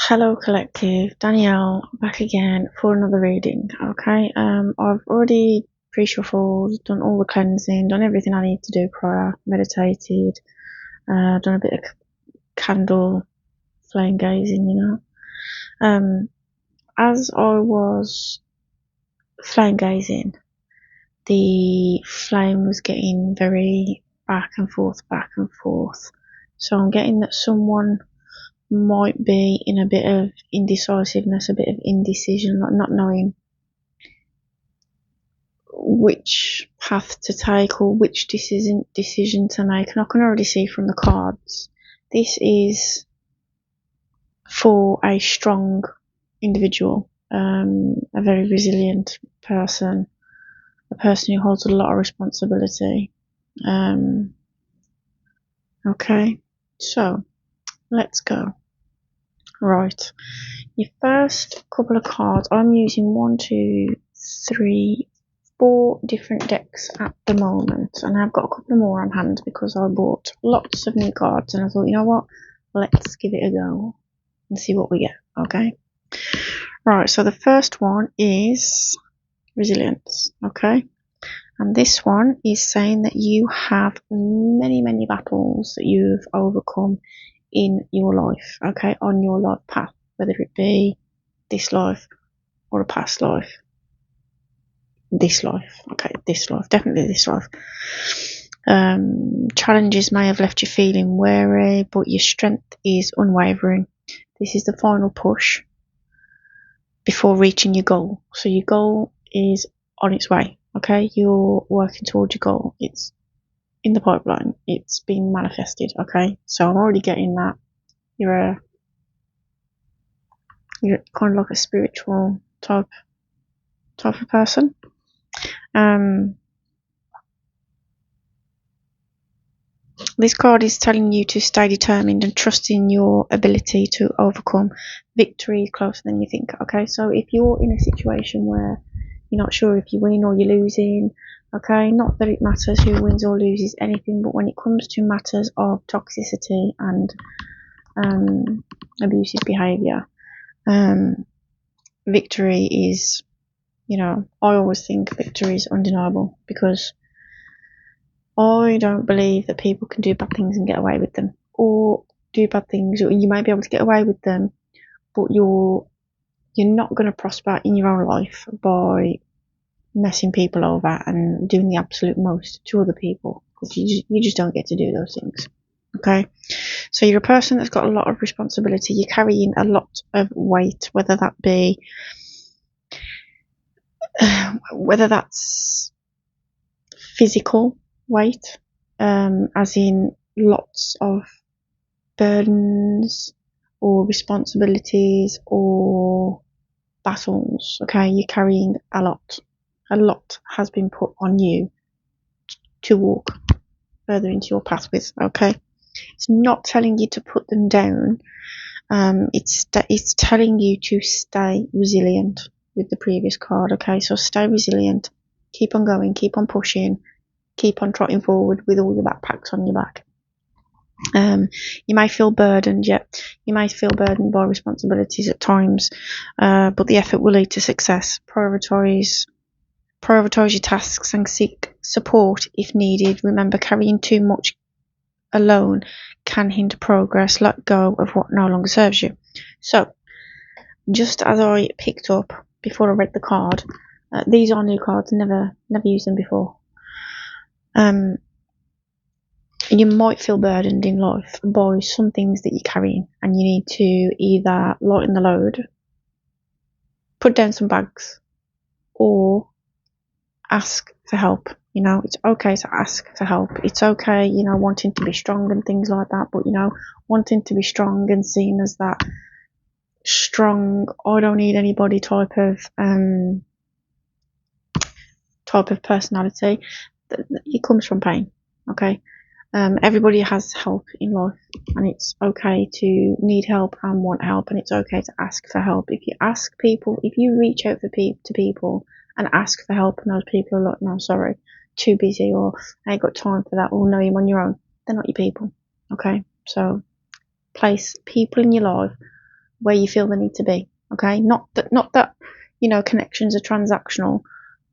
Hello collective, Danielle back again for another reading. Okay, I've already pre-shuffled, done all the cleansing, done everything I need to do prior, meditated, done a bit of candle flame gazing, As I was flame gazing, the flame was getting very back and forth, back and forth. So I'm getting that someone might be in a bit of indecisiveness, a bit of indecision, like not knowing which path to take or which decision to make. And I can already see from the cards, this is for a strong individual, a very resilient person, a person who holds a lot of responsibility. Okay, so let's go. Right, your first couple of cards, I'm using 1, 2, 3, 4 different decks at the moment, and I've got a couple more on hand because I bought lots of new cards and I thought, you know what, let's give it a go and see what we get. Okay, right, so the first one is resilience. Okay, and this one is saying that you have many battles that you've overcome in your life, okay, on your life path, whether it be this life or a past life. This life, okay, this life, definitely this life. Challenges may have left you feeling weary, but your strength is unwavering. This is the final push before reaching your goal. So your goal is on its way, okay? You're working towards your goal. It's in the pipeline. It's being manifested, okay? So I'm already getting that. You're kind of like a spiritual type of person. This card is telling you to stay determined and trust in your ability to overcome. Victory is closer than you think. Okay, so if you're in a situation where you're not sure if you win or you're losing, okay, not that it matters who wins or loses anything, but when it comes to matters of toxicity and abusive behaviour, victory is, I always think victory is undeniable, because I don't believe that people can do bad things and get away with them, or do bad things, or you might be able to get away with them, but you're not going to prosper in your own life by messing people over and doing the absolute most to other people, because you just don't get to do those things. Okay, so you're a person that's got a lot of responsibility. You're carrying a lot of weight, whether that's physical weight, as in lots of burdens or responsibilities or battles. Okay, you're carrying a lot. A lot has been put on you to walk further into your path with. Okay, it's not telling you to put them down. It's telling you to stay resilient with the previous card. Okay, so stay resilient, keep on going, keep on pushing, keep on trotting forward with all your backpacks on your back. You may feel burdened, you may feel burdened by responsibilities at times, but the effort will lead to success. Prioritize your tasks and seek support if needed. Remember, carrying too much alone can hinder progress. Let go of what no longer serves you. So, just as I picked up before I read the card, these are new cards. Never used them before. You might feel burdened in life by some things that you're carrying, and you need to either lighten the load, put down some bags, or ask for help. It's okay to ask for help. It's okay, wanting to be strong and things like that, but wanting to be strong and seen as that strong, I don't need anybody type of personality, it comes from pain. Okay, everybody has help in life, and it's okay to need help and want help, and it's okay to ask for help. If you reach out to people and ask for help, and those people are like, no, sorry, too busy, or I ain't got time for that, or no, you're on your own, they're not your people. Okay, so place people in your life where you feel the need to be. Okay, not that connections are transactional,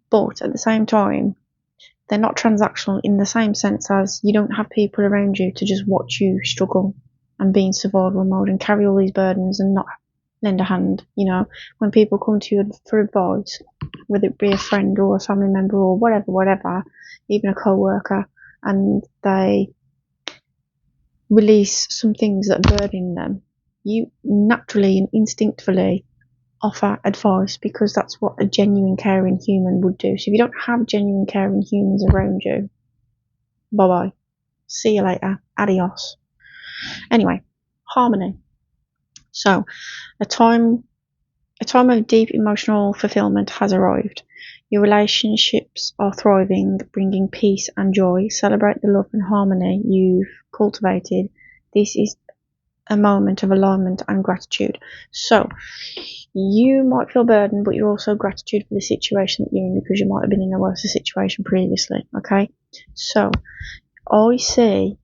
but at the same time, they're not transactional in the same sense as you don't have people around you to just watch you struggle and be in survival mode and carry all these burdens and not lend a hand. When people come to you for advice, whether it be a friend or a family member or whatever, even a co-worker, and they release some things that burden them, you naturally and instinctively offer advice because that's what a genuine caring human would do. So if you don't have genuine caring humans around you, bye bye. See you later. Adios. Anyway, harmony. So a time of deep emotional fulfillment has arrived. Your relationships are thriving, bringing peace and joy. Celebrate the love and harmony you've cultivated. This is a moment of alignment and gratitude. So you might feel burdened, but you're also gratitude for the situation that you're in because you might have been in a worse situation previously. Okay, so I see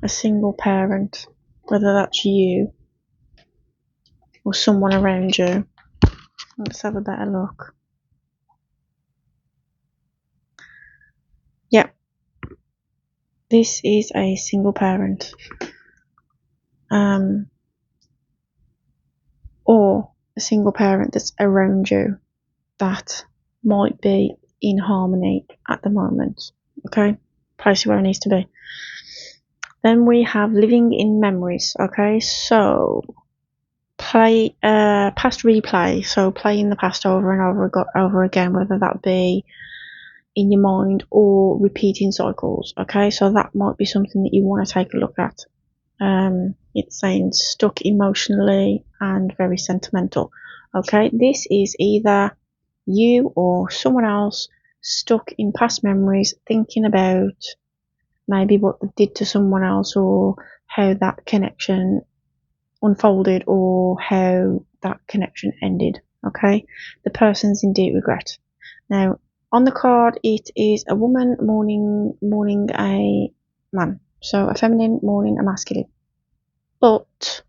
a single parent, whether that's you or someone around you. Let's have a better look. Yeah, this is a single parent, or a single parent that's around you that might be in harmony at the moment. Okay, place where it needs to be. Then we have living in memories. Okay, so past replay. So playing the past over and over again, whether that be in your mind or repeating cycles. Okay, so that might be something that you want to take a look at. It's saying stuck emotionally and very sentimental. Okay, this is either you or someone else stuck in past memories, thinking about maybe what they did to someone else or how that connection unfolded or how that connection ended. Okay, the person's in deep regret. Now, on the card, it is a woman mourning a man, so a feminine mourning a masculine. But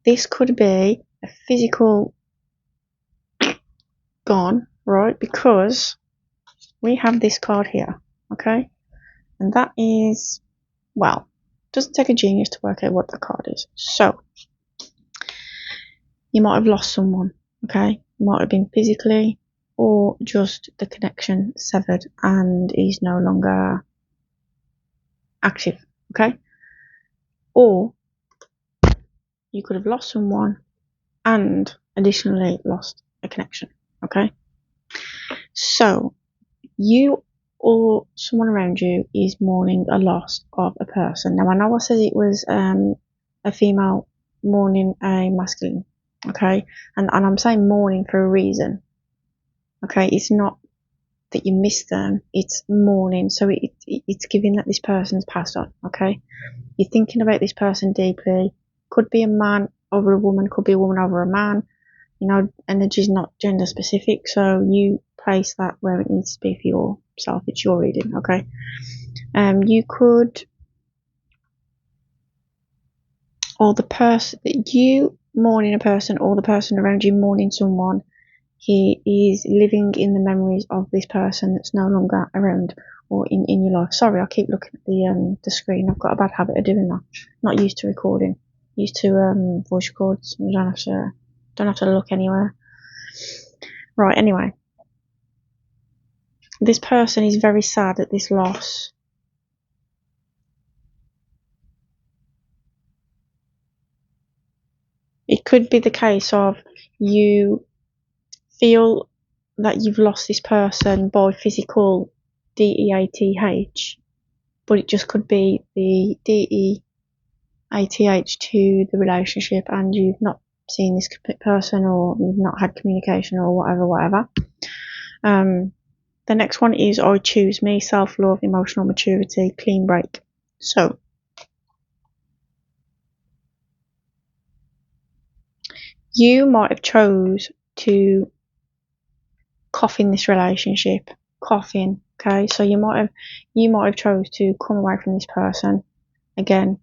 this could be a physical gone, right? Because we have this card here, okay? And that is, well, doesn't take a genius to work out what the card is. So, you might have lost someone, okay? It might have been physically or just the connection severed and is no longer active, okay? Or you could have lost someone and additionally lost a connection, okay? So, you or someone around you is mourning a loss of a person. Now, I know I said it was a female mourning a masculine, okay? And I'm saying mourning for a reason, okay? It's not that you miss them, it's mourning. So it's giving that this person's passed on, okay? You're thinking about this person deeply. Could be a man over a woman, could be a woman over a man. Energy is not gender specific, so you place that where it needs to be for yourself. It's your reading, okay? You could, or the person that you mourning a person, or the person around you mourning someone, he is living in the memories of this person that's no longer around or in your life. Sorry, I keep looking at the screen. I've got a bad habit of doing that. Not used to recording. Used to voice records. I don't have to look anywhere. Right, anyway. This person is very sad at this loss. It could be the case of you feel that you've lost this person by physical DEATH, but it just could be the DEATH to the relationship and you've not seen this person or you've not had communication or whatever. The next one is I choose me, self-love, emotional maturity, clean break. So you might have chose to cough in this relationship, okay? So you might have chose to come away from this person Again,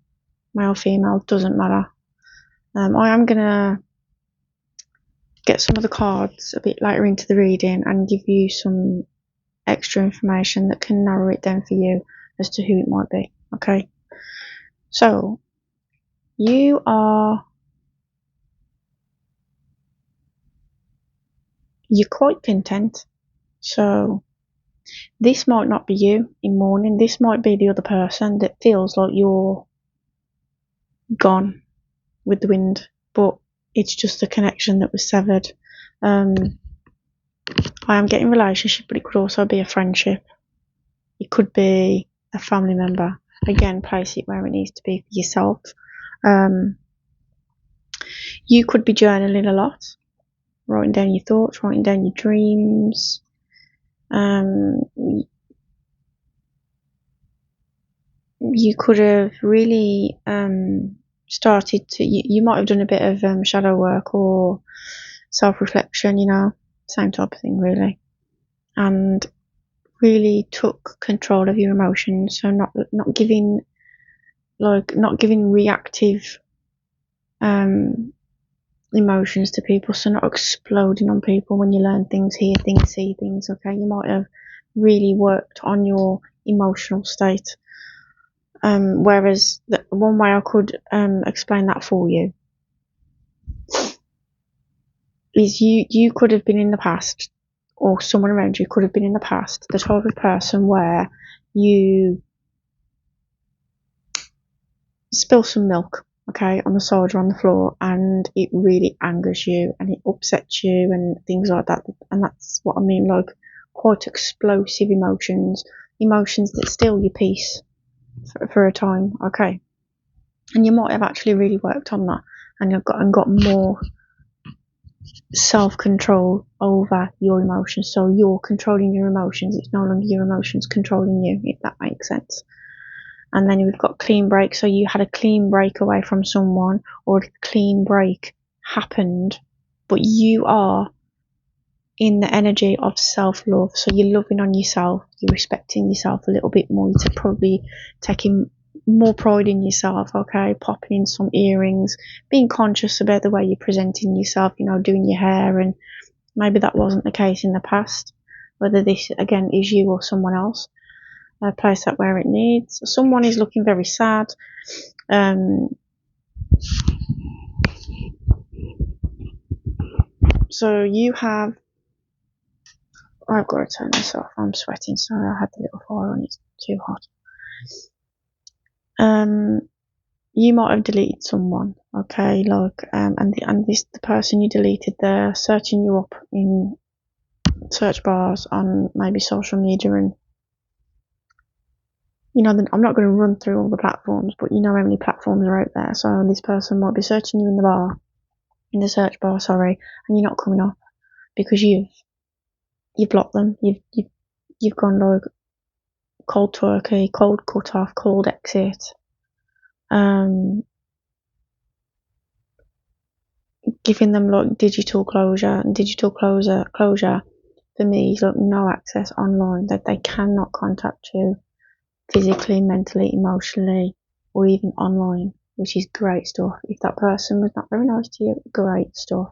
male, female, doesn't matter. I am going to get some of the cards a bit later into the reading and give you some extra information that can narrow it down for you as to who it might be. Okay, so you're quite content. So this might not be you in mourning. This might be the other person that feels like you're gone with the wind, but it's just a connection that was severed. I am getting relationship, but it could also be a friendship. It could be a family member. Again, place it where it needs to be for yourself. You could be journaling a lot, writing down your thoughts, writing down your dreams. You could have really started to, you might have done a bit of shadow work or self-reflection, same type of thing really, and really took control of your emotions. So not giving reactive emotions to people, so not exploding on people when you learn things, hear things, see things. Okay, you might have really worked on your emotional state. Whereas the one way I could explain that for you is you could have been in the past, or someone around you could have been in the past, the type of person where you spill some milk, okay, on the side or on the floor, and it really angers you and it upsets you and things like that. And that's what I mean, like quite explosive emotions that steal your peace for a time, okay. And you might have actually really worked on that and got more self-control over your emotions. So you're controlling your emotions. It's no longer your emotions controlling you, if that makes sense. And then we've got clean break. So you had a clean break away from someone, or a clean break happened, but you are in the energy of self-love. So you're loving on yourself, you're respecting yourself a little bit more. You're probably taking more pride in yourself, okay, popping in some earrings, being conscious about the way you're presenting yourself, doing your hair, and maybe that wasn't the case in the past. Whether this again is you or someone else, place that where it needs. Someone is looking very sad. So you have, I've got to turn this off, I'm sweating, sorry, I had the little fire on, it's too hot. You might have deleted someone, okay, and the person you deleted, they're searching you up in search bars on maybe social media, and I'm not going to run through all the platforms, but you know how many platforms are out there. So this person might be searching you in the search bar, sorry, and you're not coming up because you've blocked them. You've gone like cold turkey, cold cut off, cold exit. Giving them like digital closure, and digital closure for me is like no access online, that they cannot contact you physically, mentally, emotionally, or even online, which is great stuff. If that person was not very nice to you, great stuff.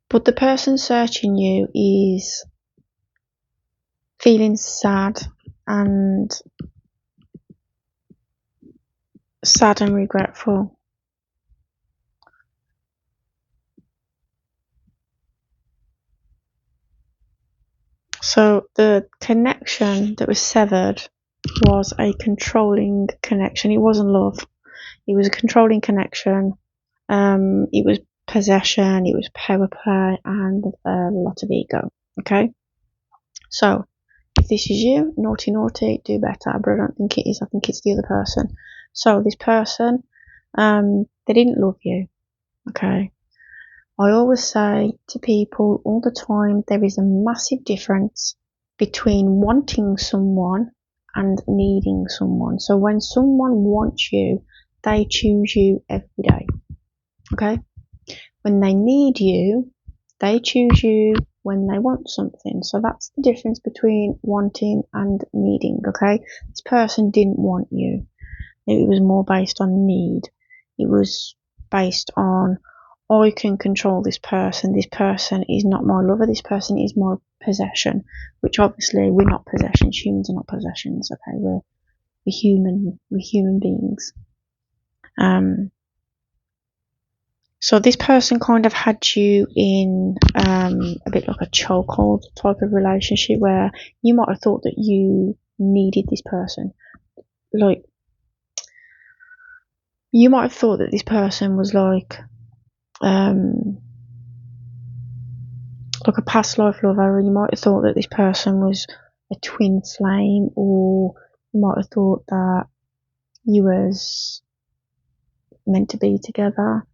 But the person searching you is feeling sad and regretful. So the connection that was severed was a controlling connection. It wasn't love. It was a controlling connection. It was possession. It was power play and a lot of ego. Okay. So if this is you, naughty, do better. But I don't think it is. I think it's the other person. So this person, they didn't love you. Okay. I always say to people all the time, there is a massive difference between wanting someone and needing someone. So when someone wants you, they choose you every day. Okay? When they need you, they choose you when they want something. So that's the difference between wanting and needing. Okay? This person didn't want you. It was more based on need. It was based on, I can control this person. This person is not my lover. This person is my possession. Which obviously we're not possessions. Humans are not possessions. Okay, we're human. We're human beings. So this person kind of had you in a bit like a chokehold type of relationship where you might have thought that you needed this person. Like, you might have thought that this person was like a past life lover, or you might have thought that this person was a twin flame, or you might have thought that you was meant to be together.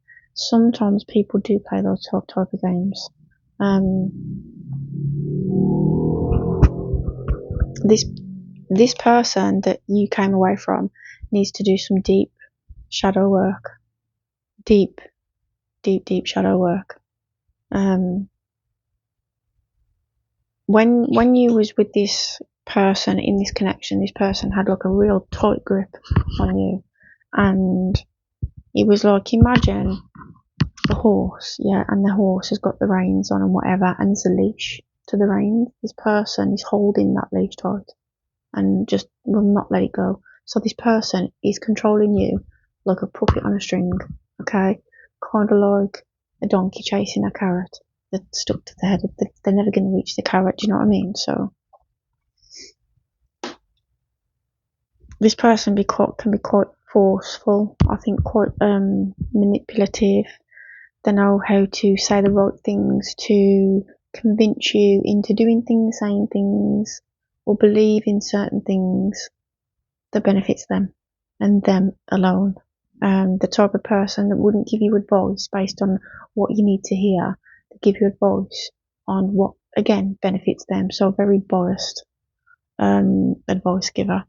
Sometimes people do play those type of games. This person that you came away from needs to do some deep shadow work. Deep shadow work. When you was with this person in this connection, this person had like a real tight grip on you, and it was like, imagine the horse, yeah, and the horse has got the reins on and whatever, and there's a leash to the reins. This person is holding that leash tight and just will not let it go. So this person is controlling you like a puppet on a string, okay? Kind of like a donkey chasing a carrot that's stuck to the head. They're never going to reach the carrot, do you know what I mean? So this person can be quite forceful, I think quite manipulative. They know how to say the right things to convince you into doing things, saying things, or believe in certain things that benefits them and them alone. The type of person that wouldn't give you advice based on what you need to hear, to give you advice on what, again, benefits them. So very biased advice giver.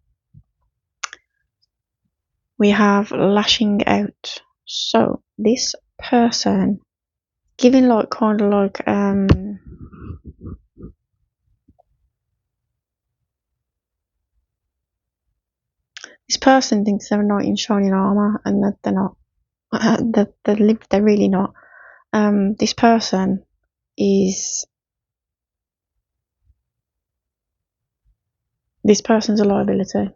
We have lashing out. So this person giving like kind of like this person thinks they're a knight in shining armor, and that they're not. They're really not. This person is. This person's a liability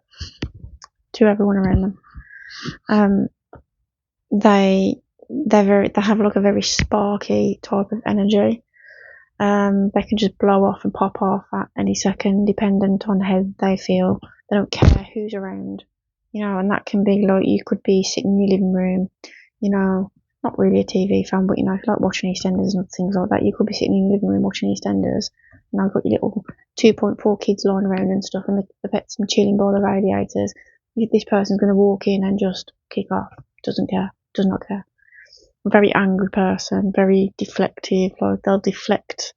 to everyone around them. They have like a very sparky type of energy. They can just blow off and pop off at any second, dependent on how they feel. They don't care who's around, and that can be like, you could be sitting in your living room, not really a TV fan, but if you like watching EastEnders and things like that, you could be sitting in your living room watching EastEnders, and I've got your little 2.4 kids lying around and stuff, and the pets are chilling by the radiators. This person's going to walk in and just kick off. Does not care. A very angry person, very deflective, like they'll deflect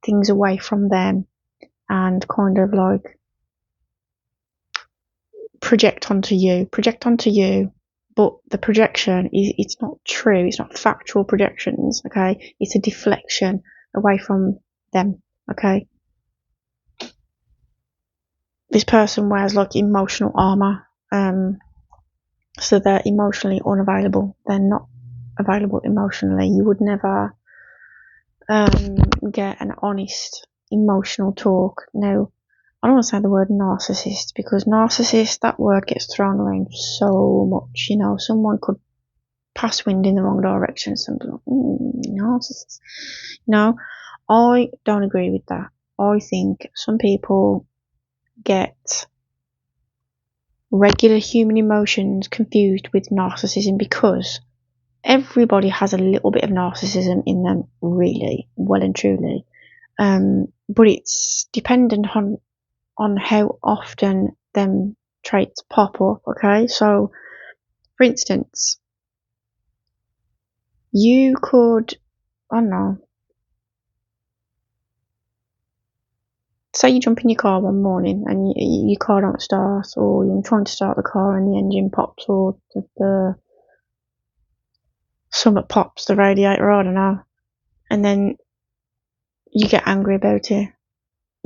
things away from them and kind of like project onto you, but the projection it's not true, it's not factual projections, okay? It's a deflection away from them, okay? This person wears like emotional armor, so they're emotionally unavailable. They're not available emotionally. You would never get an honest emotional talk. Now, I don't want to say the word narcissist, because narcissist, that word gets thrown around so much. Someone could pass wind in the wrong direction. Something like, narcissist. No, I don't agree with that. I think some people get regular human emotions confused with narcissism, because everybody has a little bit of narcissism in them, really, well and truly. But it's dependent on how often them traits pop up, okay? So, for instance, you could, I don't know, say you jump in your car one morning and your car don't start, or you're trying to start the car and the engine pops, or something pops, the radiator, I don't know, and then you get angry about it.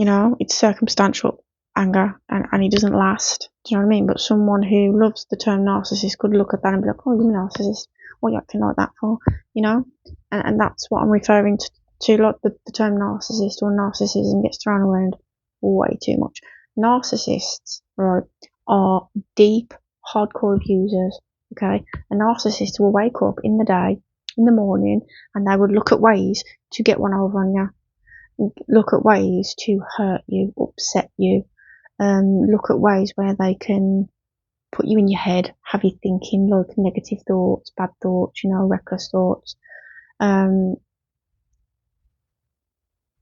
It's circumstantial anger, and it doesn't last. Do you know what I mean? But someone who loves the term narcissist could look at that and be like, oh, you're a narcissist. What are you acting like that for? You know? And that's what I'm referring to like the term narcissist or narcissism gets thrown around way too much. Narcissists, right, are deep, hardcore abusers, okay? A narcissist will wake up in the day, in the morning, and they would look at ways to get one over on you, look at ways to hurt you, upset you, look at ways where they can put you in your head, have you thinking like negative thoughts, bad thoughts, reckless thoughts.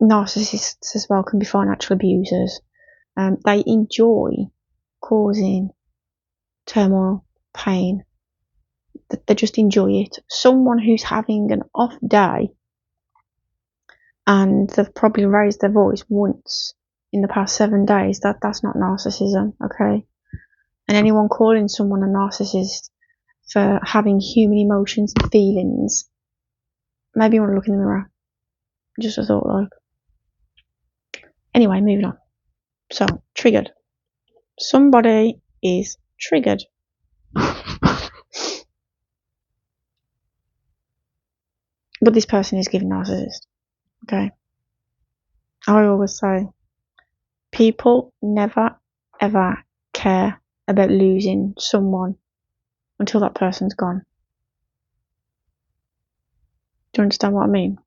Narcissists as well can be financial abusers. They enjoy causing turmoil, pain. They just enjoy it. Someone who's having an off day and they've probably raised their voice once in the past 7 days, that's not narcissism, okay? And anyone calling someone a narcissist for having human emotions and feelings, maybe you want to look in the mirror. Just a thought, like. Anyway, moving on. So, triggered. Somebody is triggered. But this person is given narcissist. Okay? I always say, people never, ever care about losing someone until that person's gone. Do you understand what I mean?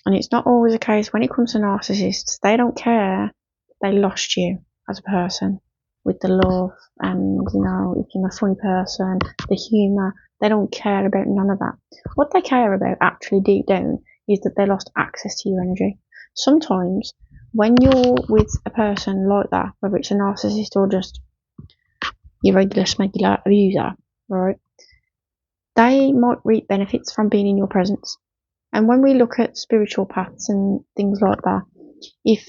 And it's not always the case when it comes to narcissists. They don't care they lost you as a person with the love and, if you're a funny person, the humour. They don't care about none of that. What they care about actually deep down is that they lost access to your energy. Sometimes when you're with a person like that, whether it's a narcissist or just your regular smegular abuser, right, they might reap benefits from being in your presence. And when we look at spiritual paths and things like that, if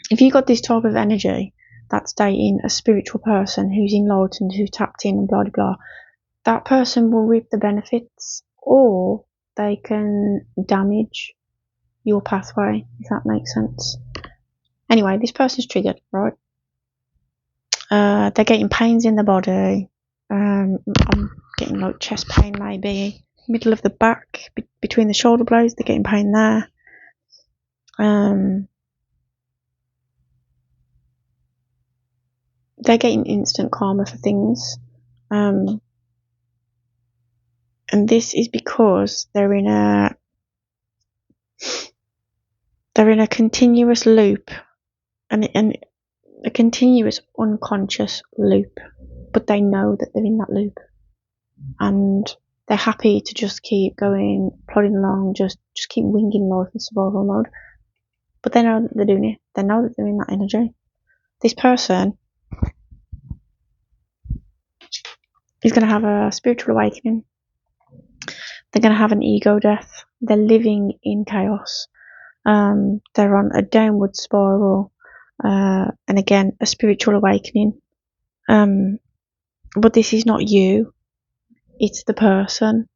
you got this type of energy that's dating a spiritual person who's enlightened, who's tapped in and blah, blah, blah, that person will reap the benefits, or they can damage your pathway, if that makes sense. Anyway, this person's triggered, right? They're getting pains in the body. I'm getting like chest pain, maybe middle of the back, between the shoulder blades. They're getting pain there. They're getting instant karma for things. And this is because they're in a continuous loop, and a continuous unconscious loop, but they know that they're in that loop, and they're happy to just keep going, plodding along, just keep winging life in survival mode. But they know that they're doing it. They know that they're in that energy. This person is going to have a spiritual awakening. They're going to have an ego death. They're living in chaos. They're on a downward spiral. And again, a spiritual awakening. But this is not you. It's the person.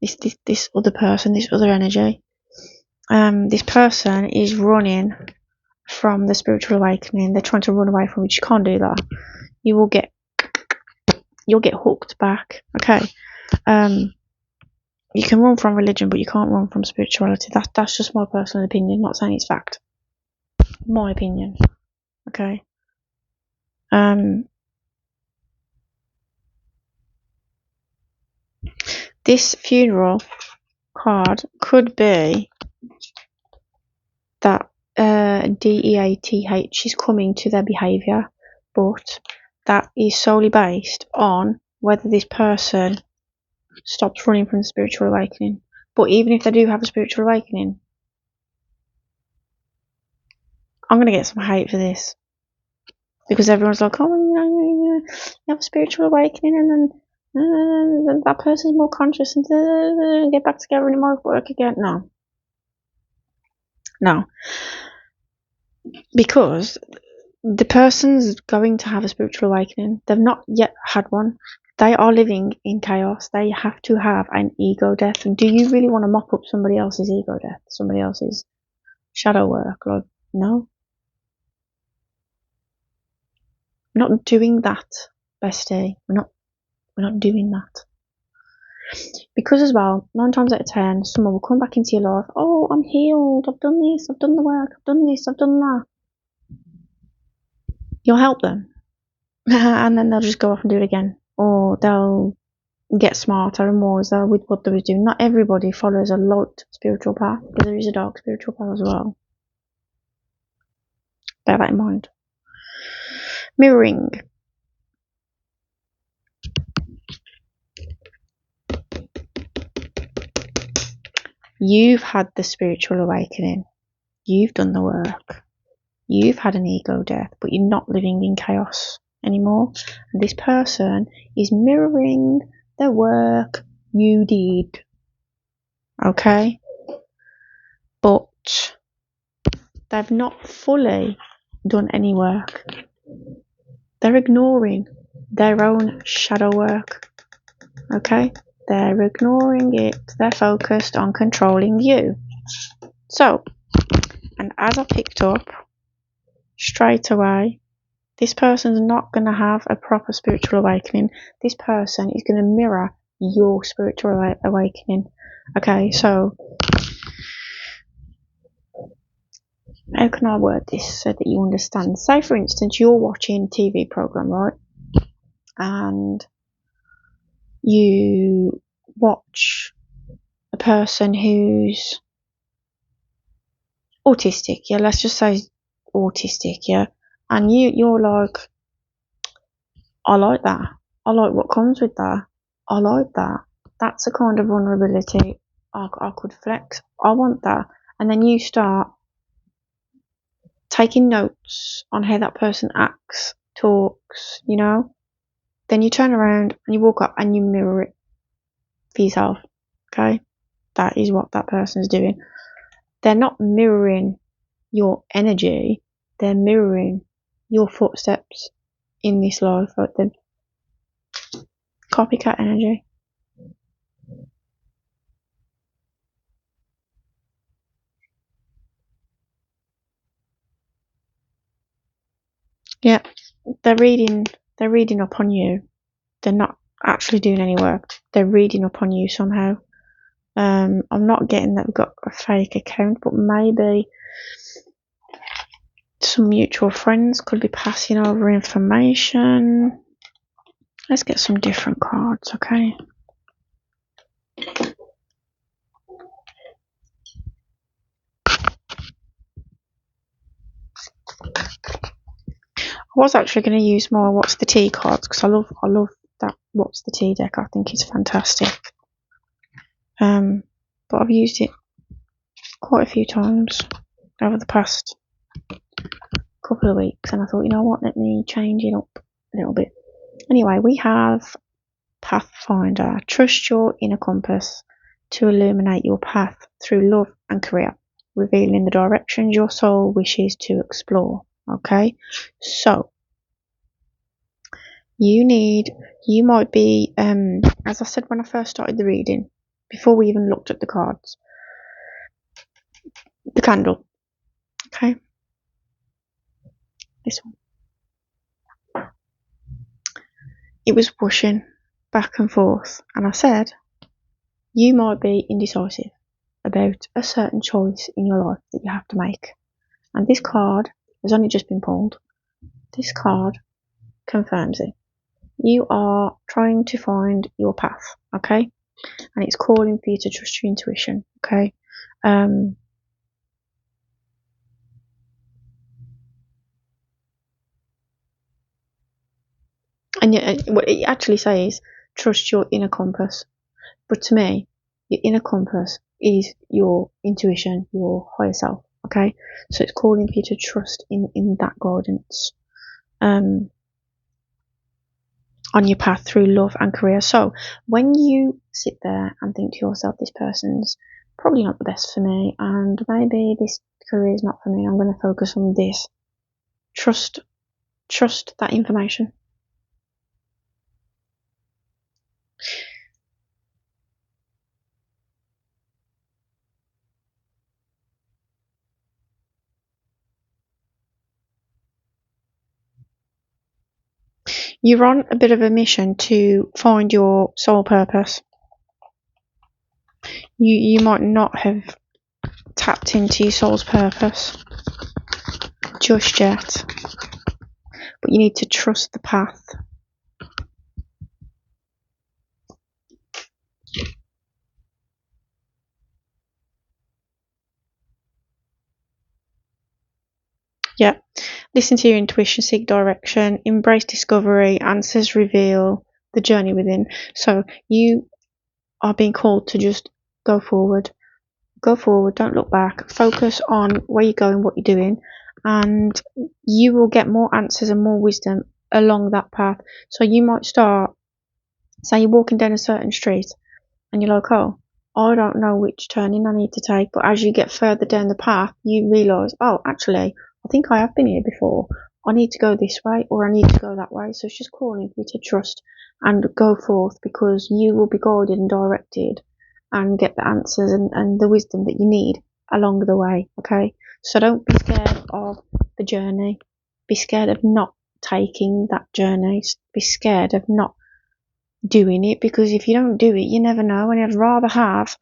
It's this other person, this other energy. This person is running from the spiritual awakening. They're trying to run away from it. You can't do that. You'll get hooked back. Okay. You can run from religion, but you can't run from spirituality. That's just my personal opinion. Not saying it's fact. My opinion. Okay. This funeral card could be that DEATH is coming to their behaviour, but that is solely based on whether this person stops running from the spiritual awakening. But even if they do have a spiritual awakening, I'm going to get some hate for this, because everyone's like, oh, you have a spiritual awakening and then that person's more conscious and get back together and it might work again. No. Because the person's going to have a spiritual awakening. They've not yet had one. They are living in chaos. They have to have an ego death. And do you really want to mop up somebody else's ego death? Somebody else's shadow work? Like, no. We're not doing that, bestie. We're not doing that. Because as well, 9 times out of 10, someone will come back into your life. Oh, I'm healed. I've done this. I've done the work. I've done this. I've done that. You'll help them. And then they'll just go off and do it again. Or they'll get smarter and wiser with what they were doing. Not everybody follows a light spiritual path, but there is a dark spiritual path as well. Bear that in mind. Mirroring. You've had the spiritual awakening. You've done the work. You've had an ego death, but you're not living in chaos anymore. And this person is mirroring the work you did. Okay? But they've not fully done any work. They're ignoring their own shadow work. Okay? They're ignoring it. They're focused on controlling you. So, and as I picked up straight away, this person's not going to have a proper spiritual awakening. This person is going to mirror your spiritual awakening. Okay, so how can I word this so that you understand? Say, for instance, you're watching a TV program, right? And you watch a person who's autistic. Yeah, let's just say autistic. Yeah, and you're like, I like that. I like what comes with that. I like that. That's a kind of vulnerability I could flex. I want that. And then you start taking notes on how that person acts, talks, you know. Then you turn around and you walk up and you mirror it for yourself. Okay? That is what that person is doing. They're not mirroring your energy. They're mirroring your footsteps in this life. Like the copycat energy. Yeah, they're reading up on you. They're not actually doing any work. They're reading up on you somehow. I'm not getting that we've got a fake account, but maybe some mutual friends could be passing over information. Let's get some different cards, okay? I was actually going to use more What's the Tea cards because I love that What's the Tea deck. I think it's fantastic. But I've used it quite a few times over the past couple of weeks, and I thought, you know what, let me change it up a little bit. Anyway, we have Pathfinder. Trust your inner compass to illuminate your path through love and career, revealing the directions your soul wishes to explore. Okay, so you might be, as I said when I first started the reading, before we even looked at the cards, the candle. Okay, this one. It was pushing back and forth, and I said, you might be indecisive about a certain choice in your life that you have to make. And this card has only just been pulled. This card confirms it. You are trying to find your path, okay? And it's calling for you to trust your intuition, okay? And what it actually says, trust your inner compass. But to me, your inner compass is your intuition, your higher self, okay? So it's calling for you to trust in that guidance. On your path through love and career. So when you sit there and think to yourself, this person's probably not the best for me, and maybe this career is not for me, I'm going to focus on this. Trust that information. You're on a bit of a mission to find your soul purpose. You might not have tapped into your soul's purpose just yet, but you need to trust the path. Yeah. Listen to your intuition, seek direction, embrace discovery, answers reveal, the journey within. So you are being called to just go forward. Go forward, don't look back. Focus on where you're going, what you're doing, and you will get more answers and more wisdom along that path. So you might start, say you're walking down a certain street and you're like, oh, I don't know which turning I need to take. But as you get further down the path, you realise, oh, actually, I think I have been here before. I need to go this way or I need to go that way. So it's just calling for you to trust and go forth, because you will be guided and directed and get the answers and the wisdom that you need along the way. Okay. So don't be scared of the journey. Be scared of not taking that journey. Be scared of not doing it, because if you don't do it, you never know. And I'd rather have,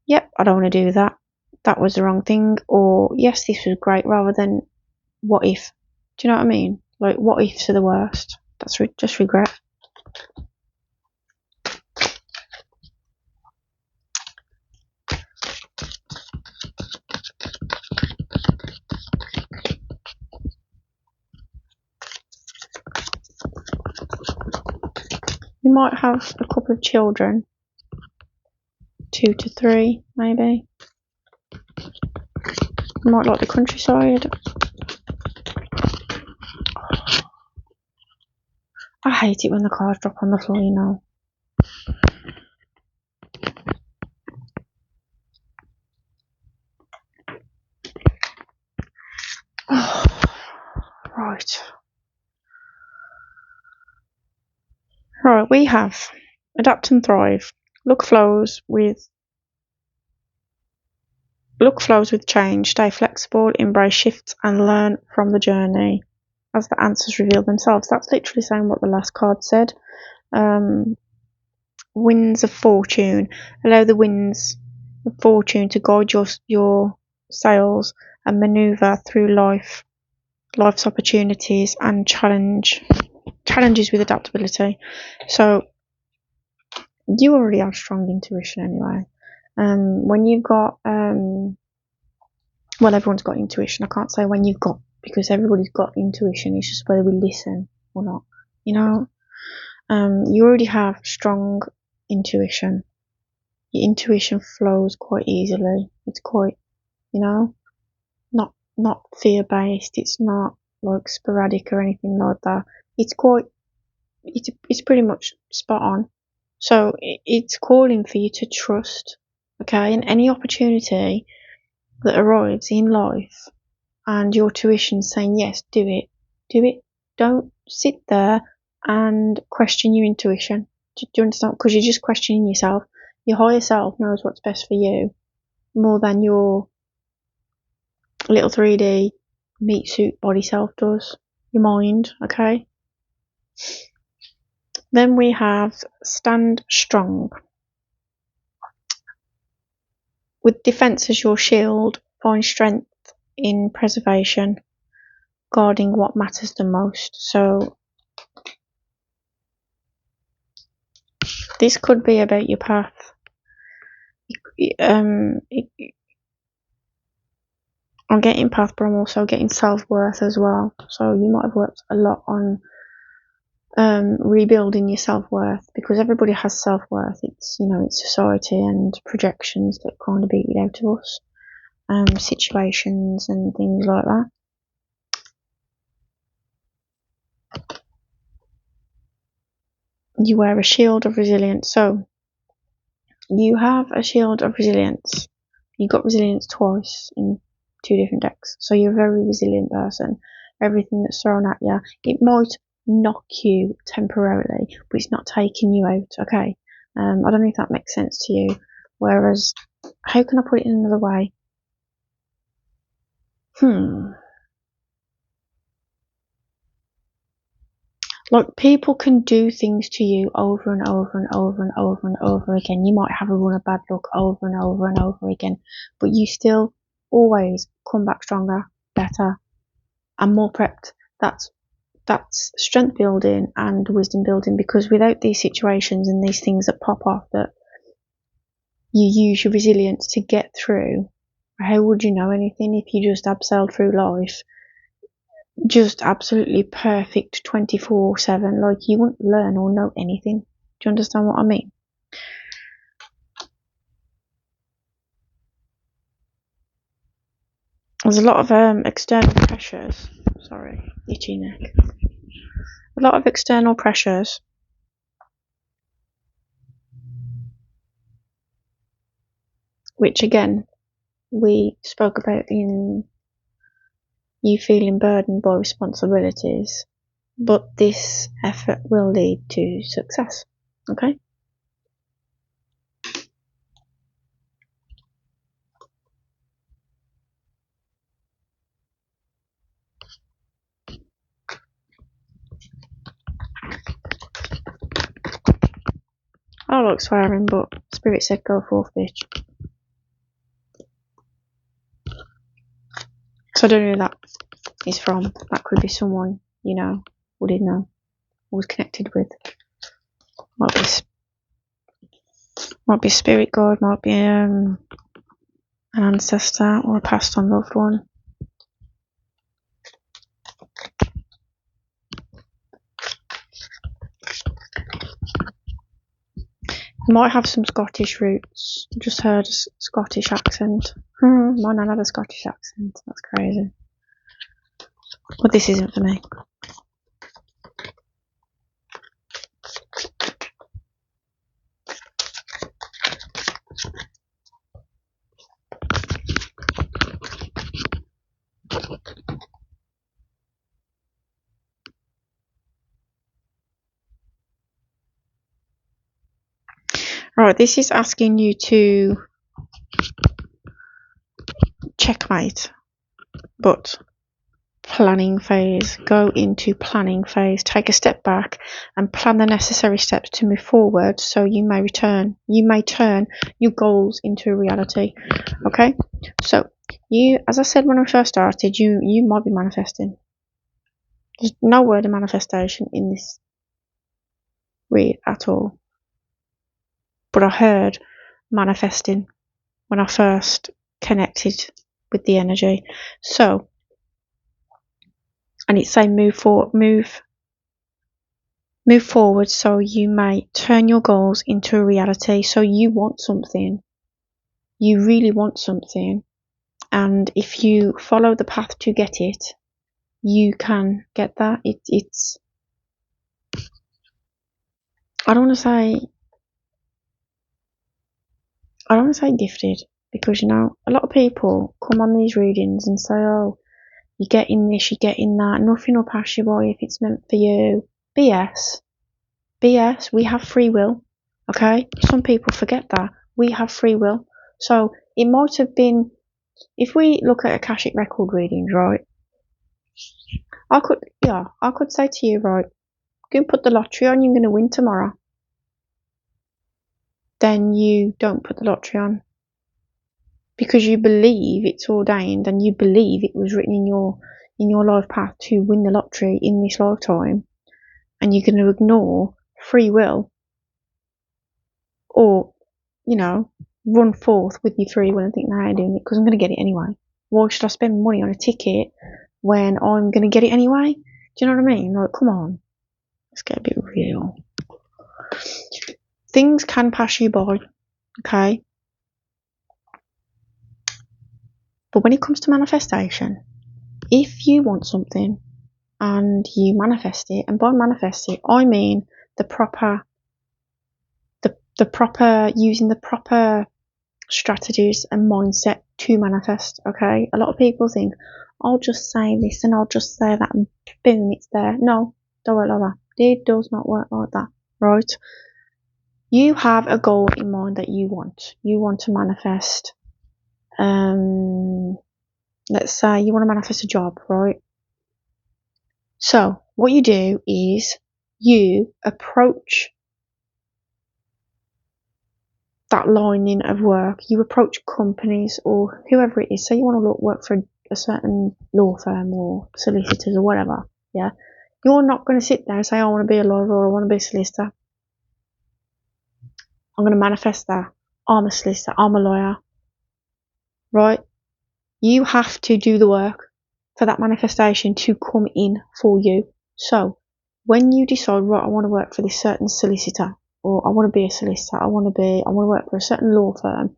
yep, I don't want to do that. That was the wrong thing. Or, yes, this was great, rather than what if. Do you know what I mean? Like, what ifs are the worst. That's just regret. You might have a couple of children, 2 to 3, maybe. You might like the countryside. I hate it when the cars drop on the floor, you know. Right. Right, we have adapt and thrive. Luck flows with change. Stay flexible, embrace shifts, and learn from the journey as the answers reveal themselves. That's literally saying what the last card said. Winds of fortune. Allow the winds of fortune to guide your sails and maneuver through life's opportunities and challenges with adaptability. So you already have strong intuition anyway. When you've got well, everyone's got intuition. I can't say when you've got, because everybody's got intuition. It's just whether we listen or not. You know, you already have strong intuition. Your intuition flows quite easily. It's quite, you know, not fear based. It's not like sporadic or anything like that. It's pretty much spot on. So it's calling for you to trust, okay? And any opportunity that arrives in life and your tuition saying yes, do it. Don't sit there and question your intuition. Do you understand? Because you're just questioning yourself. Your higher self knows what's best for you more than your little 3D meat suit body self does. Your mind, okay? Then we have stand strong. With defense as your shield, find strength in preservation, guarding what matters the most. So this could be about your path. I'm getting path, but I'm also getting self-worth as well. So you might have worked a lot on rebuilding your self-worth, because everybody has self-worth. It's, you know, it's society and projections that kind of beat it out of us, situations and things like that. You wear a shield of resilience. So you have a shield of resilience. You got resilience twice in 2 different decks. So you're a very resilient person. Everything that's thrown at you, it might knock you temporarily, but it's not taking you out, okay? I don't know if that makes sense to you. Whereas, how can I put it in another way? Like, people can do things to you over and over and over and over and over again. You might have a run of bad luck over and over and over again, but you still always come back stronger, better, and more prepped. That's strength building and wisdom building, because without these situations and these things that pop off that you use your resilience to get through, how would you know anything if you just abseiled through life just absolutely perfect 24/7? Like, you wouldn't learn or know anything. Do you understand what I mean? There's a lot of external pressures. Sorry, itchy neck. A lot of external pressures which, again, we spoke about in you feeling burdened by responsibilities, but this effort will lead to success. Okay? I like swearing, but Spirit said go forth, bitch. So I don't know who that is from. That could be someone you know, or did know, or was connected with. Might be a spirit guide, might be an ancestor or a passed on loved one. Might have some Scottish roots. Just heard a Scottish accent. My nan had a Scottish accent. That's crazy. But this isn't for me. Right, this is asking you to checkmate, but planning phase. Go into planning phase. Take a step back and plan the necessary steps to move forward, so you may turn your goals into a reality. Okay? So you, as I said when I first started, you might be manifesting. There's no word of manifestation in this read at all. But I heard manifesting when I first connected with the energy. So, and it's saying move forward, so you may turn your goals into a reality. So you want something, you really want something, and if you follow the path to get it, you can get that. It's I don't want to say gifted, because a lot of people come on these readings and say, oh, you're getting this, you're getting that, nothing will pass you by if it's meant for you. BS. We have free will. Okay? Some people forget that. We have free will. So it might have been, if we look at Akashic record readings, right? I could say to you, right, go and put the lottery on, you're going to win tomorrow. Then you don't put the lottery on, because you believe it's ordained and you believe it was written in your life path to win the lottery in this lifetime, and you're going to ignore free will, or run forth with your free will and think, nah, I'm doing it because I'm going to get it anyway. Why should I spend money on a ticket when I'm going to get it anyway? Do you know what I mean? Like, come on, let's get a bit real. Things can pass you by, okay? But when it comes to manifestation, if you want something and you manifest it, and by manifest it, I mean the proper using the proper strategies and mindset to manifest. Okay, a lot of people think, I'll just say this and I'll just say that and boom, it's there. No, don't work like that. It does not work like that, right? You have a goal in mind that you want to manifest. Let's say you want to manifest a job, right? So what you do is you approach that lining of work, you approach companies or whoever it is. Say you want to work for a certain law firm or solicitors or whatever, yeah? You're not going to sit there and say, I want to be a lawyer or I want to be a solicitor. I'm going to manifest that. I'm a solicitor, I'm a lawyer, right? You have to do the work for that manifestation to come in for you. So when you decide, right, I want to work for this certain solicitor, or I want to be a solicitor, I want to work for a certain law firm,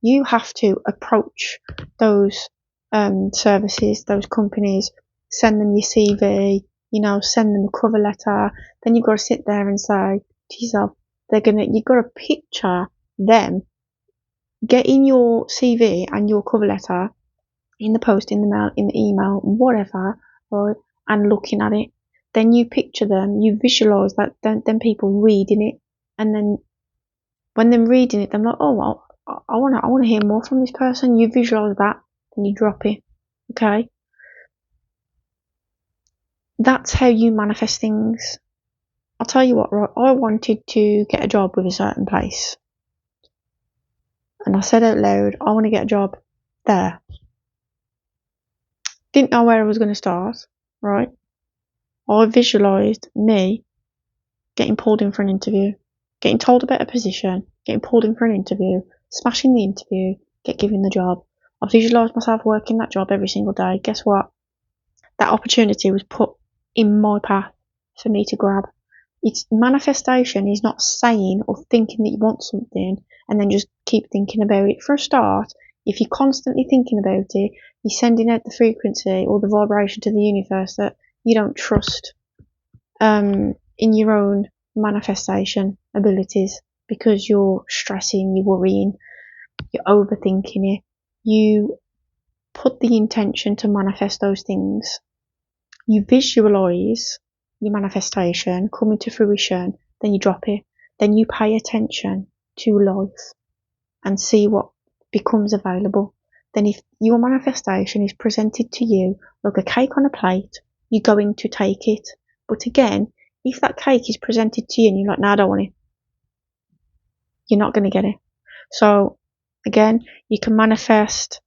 you have to approach those services, those companies, send them your CV, send them a cover letter. Then you've got to sit there and say to yourself, you've got to picture them getting your CV and your cover letter in the post, in the mail, in the email, whatever, right, and looking at it. Then you picture them, you visualize that, then people reading it, and then when they're reading it, they're like, oh, well, I want to hear more from this person. You visualize that, and you drop it. Okay, that's how you manifest things. I'll tell you what, right? I wanted to get a job with a certain place, and I said out loud, I want to get a job there. Didn't know where I was going to start, right? I visualized me getting pulled in for an interview, getting told about a position, getting pulled in for an interview, smashing the interview, get given the job. I visualised myself working that job every single day. Guess what? That opportunity was put in my path for me to grab. It's manifestation is not saying or thinking that you want something and then just keep thinking about it. For a start, if you're constantly thinking about it, you're sending out the frequency or the vibration to the universe that you don't trust in your own manifestation abilities, because you're stressing, you're worrying, you're overthinking it. You put the intention to manifest those things. You visualize your manifestation coming to fruition, then you drop it. Then you pay attention to life and see what becomes available. Then if your manifestation is presented to you like a cake on a plate, you're going to take it. But again, if that cake is presented to you and you're like, no, I don't want it, you're not going to get it. So again, you can manifest,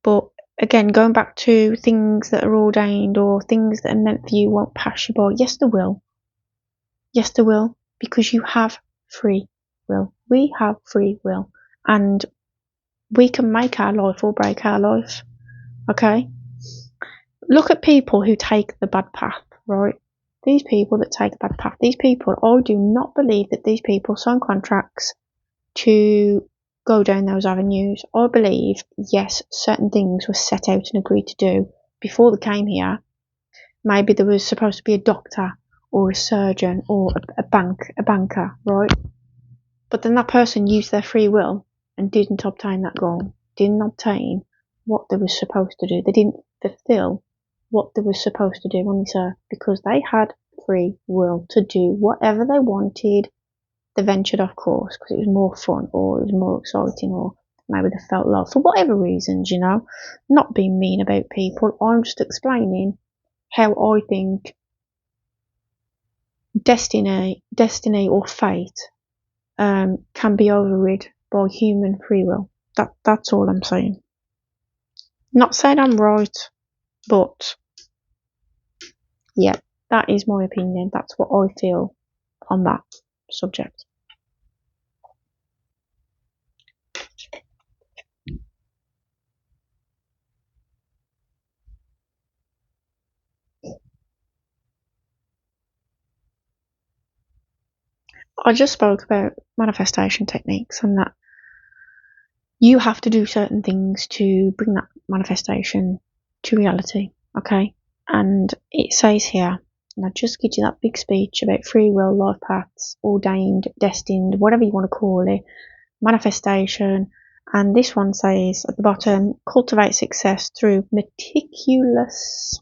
but again, going back to things that are ordained or things that are meant for you won't pass you by. Yes, they will. Yes, they will, because you have free will. We have free will, and we can make our life or break our life. Okay? Look at people who take the bad path, right? These people that take the bad path, these people, I do not believe that these people sign contracts to go down those avenues. I believe, yes, certain things were set out and agreed to do before they came here. Maybe there was supposed to be a doctor or a surgeon or a banker, right? But then that person used their free will and didn't obtain that goal, didn't obtain what they were supposed to do. They didn't fulfill what they were supposed to do on this earth because they had free will to do whatever they wanted. They ventured off course because it was more fun or it was more exciting, or maybe they felt love for whatever reasons, Not being mean about people. I'm just explaining how I think destiny or fate can be overrid by human free will. That's all I'm saying. Not saying I'm right, but yeah, that is my opinion. That's what I feel on that subject. I just spoke about manifestation techniques and that you have to do certain things to bring that manifestation to reality, okay? And it says here, and I just give you that big speech about free will, life paths, ordained, destined, whatever you want to call it, manifestation. And this one says at the bottom, cultivate success through meticulous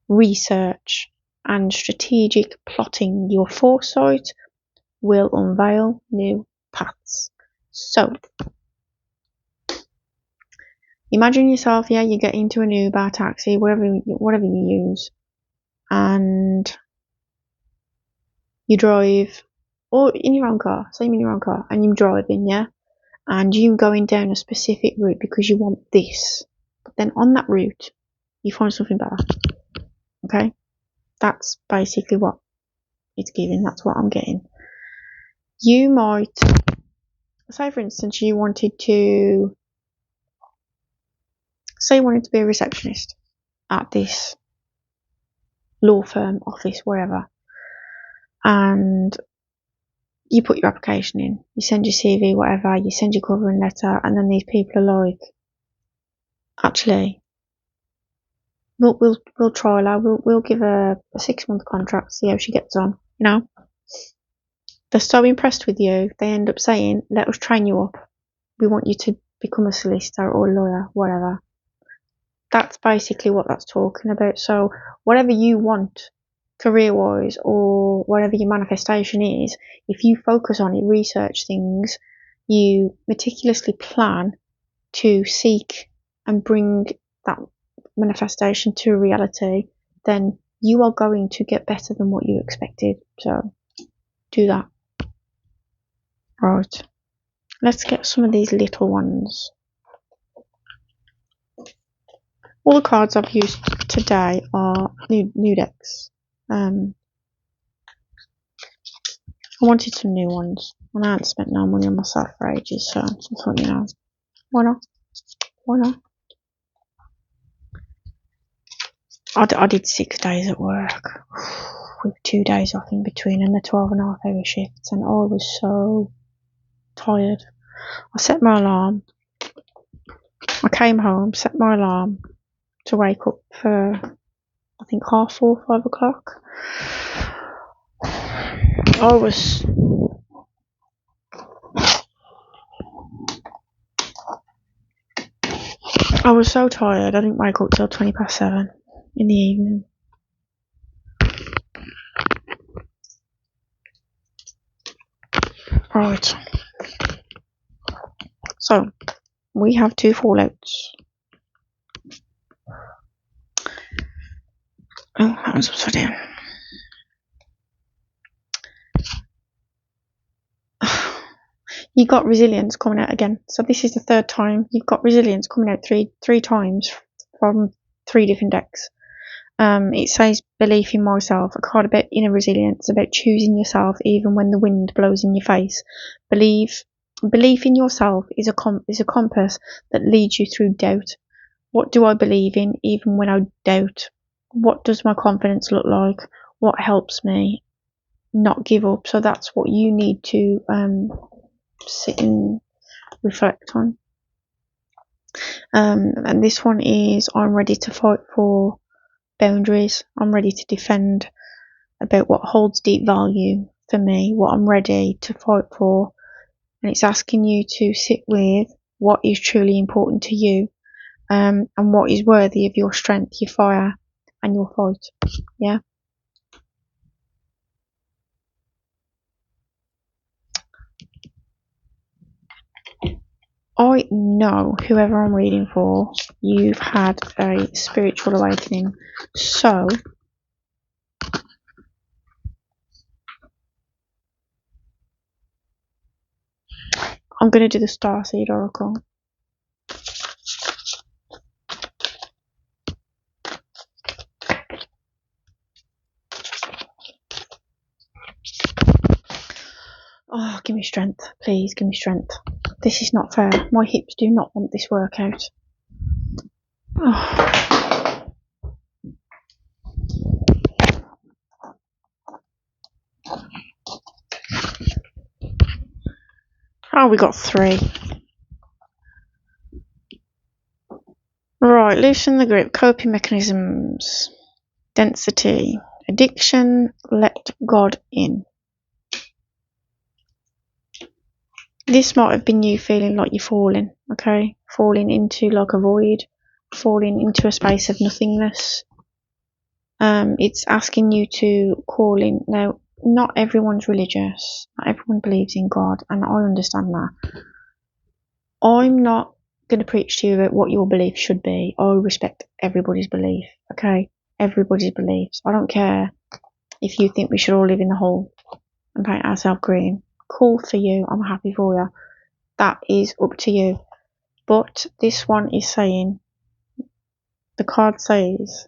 research and strategic plotting. Your foresight will unveil new paths. So, imagine yourself, you get into an Uber, taxi, whatever you use, and You drive, or in your own car, same in your own car, and you're driving, yeah? And you're going down a specific route because you want this. But then on that route, you find something better. Okay? That's basically what it's giving. That's what I'm getting. You might, say for instance, you wanted to be a receptionist at this law firm, office, wherever. And you put your application in, you send your CV, whatever, you send your covering letter, and then these people are like, actually, we'll trial her, we'll give her a 6-month contract, see how she gets on, you know. They're so impressed with you, they end up saying, let us train you up. We want you to become a solicitor or a lawyer, whatever. That's basically what that's talking about. So whatever you want career-wise or whatever your manifestation is, if you focus on it, research things, you meticulously plan to seek and bring that manifestation to reality, then you are going to get better than what you expected. So do that. Right. Let's get some of these little ones. All the cards I've used today are new decks. I wanted some new ones, and I haven't spent no money on myself for ages, so I thought, you know, why not? Why not? I did 6 days at work, with 2 days off in between, and the 12.5-hour shifts, and I was so tired. I set my alarm. I came home, set my alarm to wake up for, I think, 4:30, 5 o'clock. I was so tired. I didn't wake up till 7:20 in the evening. Right. So, we have 2 fallouts. Oh, that was upside down. You got resilience coming out again. So this is the 3rd time you've got resilience coming out three times from 3 different decks. It says belief in myself, a card about inner resilience, about choosing yourself even when the wind blows in your face. Belief in yourself is a compass that leads you through doubt. What do I believe in even when I doubt? What does my confidence look like? What helps me not give up? So that's what you need to sit and reflect on. And this one is, I'm ready to fight for boundaries. I'm ready to defend about what holds deep value for me, what I'm ready to fight for. And it's asking you to sit with what is truly important to you, and what is worthy of your strength, your fire, and your fight. Yeah. I know whoever I'm reading for, you've had a spiritual awakening. So I'm going to do the Starseed Oracle. Oh, give me strength. Please, give me strength. This is not fair. My hips do not want this workout. Oh, we got 3. Right, loosen the grip, coping mechanisms, density, addiction, let God in. This might have been you feeling like you're falling, okay? Falling into like a void, falling into a space of nothingness. It's asking you to call in. Now, not everyone's religious, not everyone believes in God, and I understand that. I'm not going to preach to you about what your belief should be. I respect everybody's belief, okay? Everybody's beliefs. I don't care if you think we should all live in the hole. and paint ourselves green. Cool for you. I'm happy for you. That is up to you. But this one is saying, the card says,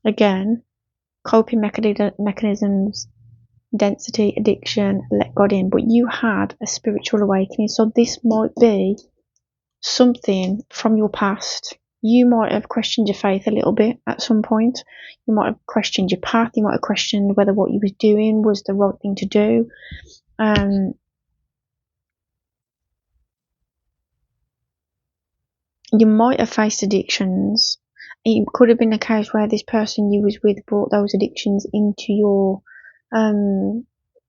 again, coping mechanisms, density, addiction, let God in. But you had a spiritual awakening. So this might be something from your past. You might have questioned your faith a little bit at some point. You might have questioned your path. You might have questioned whether what you was doing was the right thing to do. You might have faced addictions. It could have been a case where this person you was with brought those addictions into your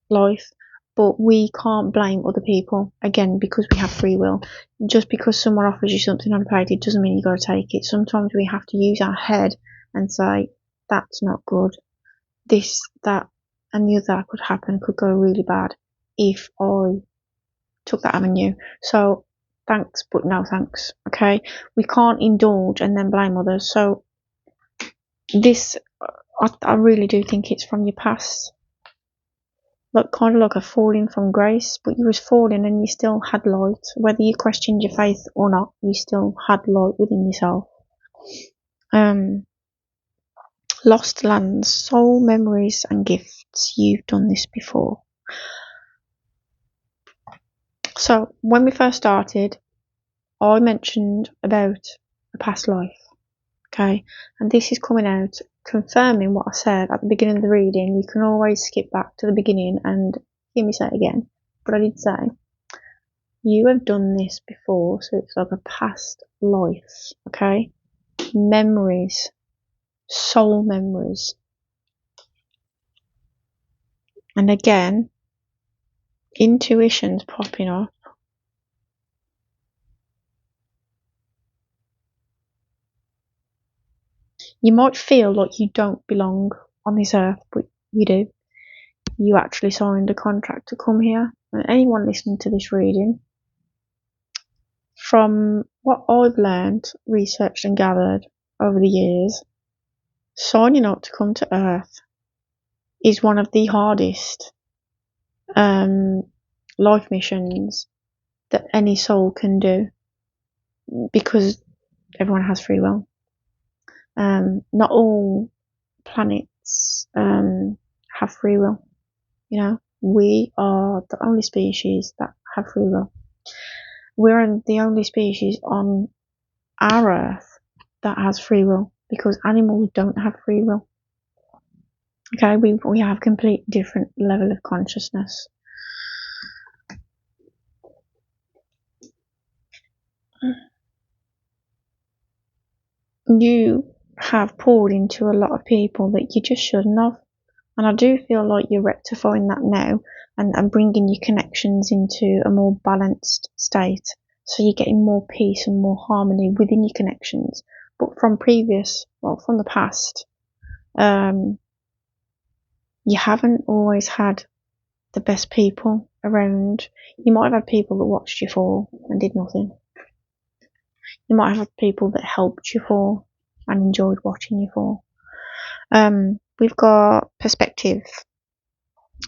life, but we can't blame other people, again, because we have free will. Just because someone offers you something on a plate, it doesn't mean you got to take it. Sometimes we have to use our head and say, that's not good. This, that, and the other could happen, could go really bad if I took that avenue. So thanks, but no thanks. Okay, we can't indulge and then blame others. So this, I really do think it's from your past, like kind of like a falling from grace. But you was falling and you still had light. Whether you questioned your faith or not, you still had light within yourself. Lost lands, soul memories and gifts. You've done this before. So when we first started, I mentioned about a past life. Okay, and this is coming out confirming what I said at the beginning of the reading. You can always skip back to the beginning and hear me say it again, but I did say you have done this before, so it's like a past life. Okay, memories, soul memories, and again, intuition's popping up. You might feel like you don't belong on this earth, but you do. You actually signed a contract to come here. And anyone listening to this reading, from what I've learned, researched and gathered over the years, signing up to come to Earth is one of the hardest life missions that any soul can do, because everyone has free will. Not all planets have free will. You know, we are the only species that have free will. We're the only species on our Earth that has free will, because animals don't have free will. Okay, we have complete different level of consciousness. You have poured into a lot of people that you just shouldn't have, and I do feel like you're rectifying that now and bringing your connections into a more balanced state, so you're getting more peace and more harmony within your connections. But from the past, you haven't always had the best people around. You might have had people that watched you fall and did nothing. You might have had people that helped you fall and enjoyed watching you fall. We've got perspective.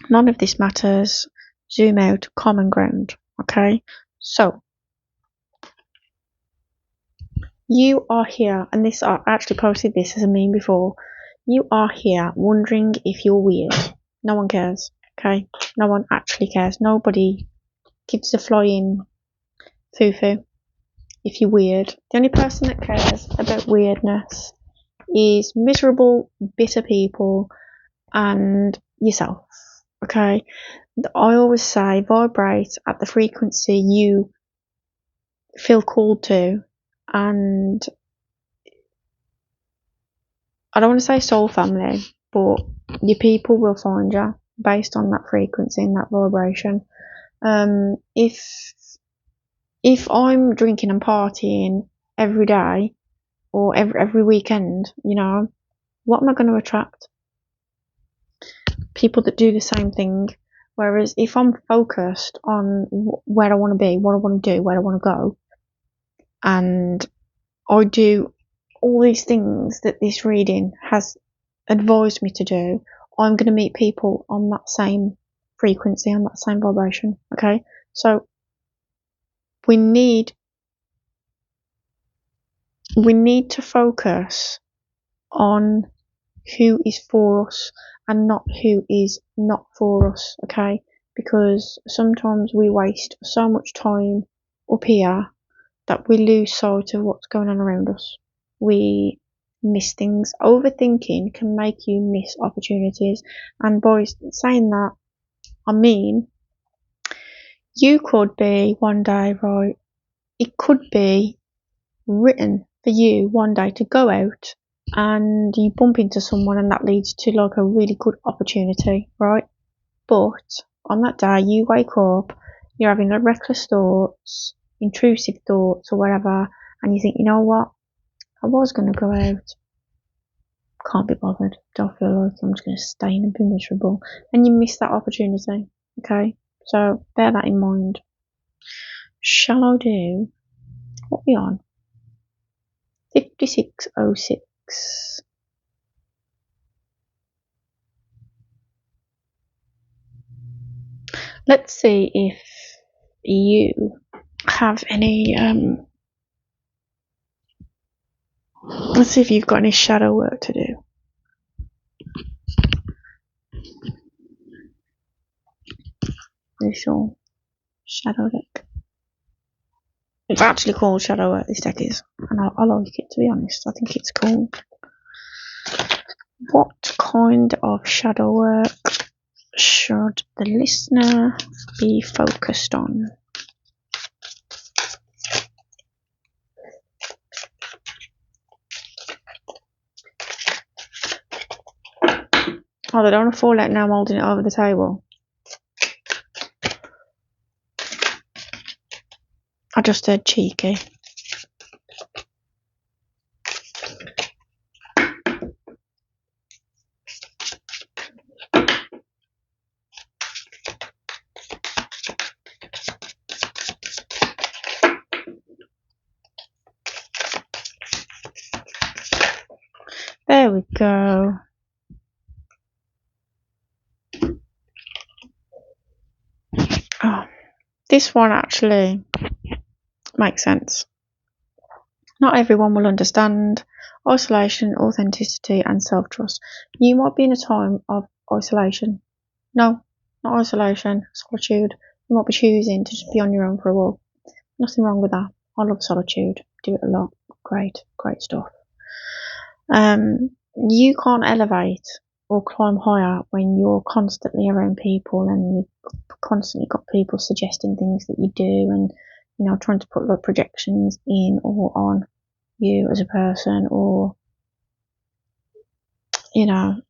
None of this matters. Zoom out, common ground. Okay, so you are here, and this, I actually posted this as a meme before. You are here wondering if you're weird. No one cares. Okay, no one actually cares. Nobody gives a flying foo-foo if you're weird. The only person that cares about weirdness is miserable, bitter people and yourself. Okay, I always say vibrate at the frequency you feel called to, and I don't want to say soul family, but your people will find you based on that frequency and that vibration. If I'm drinking and partying every day or every weekend, you know, what am I going to attract? People that do the same thing. Whereas if I'm focused on where I want to be, what I want to do, where I want to go, and I do all these things that this reading has advised me to do, I'm going to meet people on that same frequency, on that same vibration. Okay, so we need to focus on who is for us and not who is not for us. Okay, because sometimes we waste so much time up here that we lose sight of what's going on around us. We miss things. Overthinking can make you miss opportunities. And by saying that, I mean, you could be one day, right? It could be written for you one day to go out and you bump into someone and that leads to like a really good opportunity, right? But on that day, you wake up, you're having a reckless thoughts, intrusive thoughts, or whatever, and you think, you know what? I was going to go out. Can't be bothered. Don't feel like I'm just going to stay in and be miserable. And you miss that opportunity. Okay? So bear that in mind. Shall I do? What are we on? 5606. Let's see if you have any let's see if you've got any shadow work to do. This all shadow deck. It's actually called shadow work, this deck is, and I like it, to be honest. I think it's cool. What kind of shadow work should the listener be focused on? Oh, they don't want to fall out now. I'm holding it over the table. I just said cheeky. There we go. Oh, this one actually makes sense. Not everyone will understand isolation, authenticity, and self-trust. You might be in a time of isolation. No, not isolation, solitude. You might be choosing to just be on your own for a while. Nothing wrong with that. I love solitude. Do it a lot. Great stuff. You can't elevate or climb higher when you're constantly around people and you've constantly got people suggesting things that you do and, you know, trying to put like projections in or on you as a person, or, you know,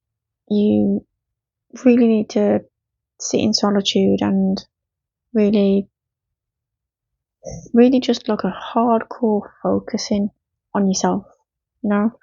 you really need to sit in solitude and really just like a hardcore focusing on yourself, you know.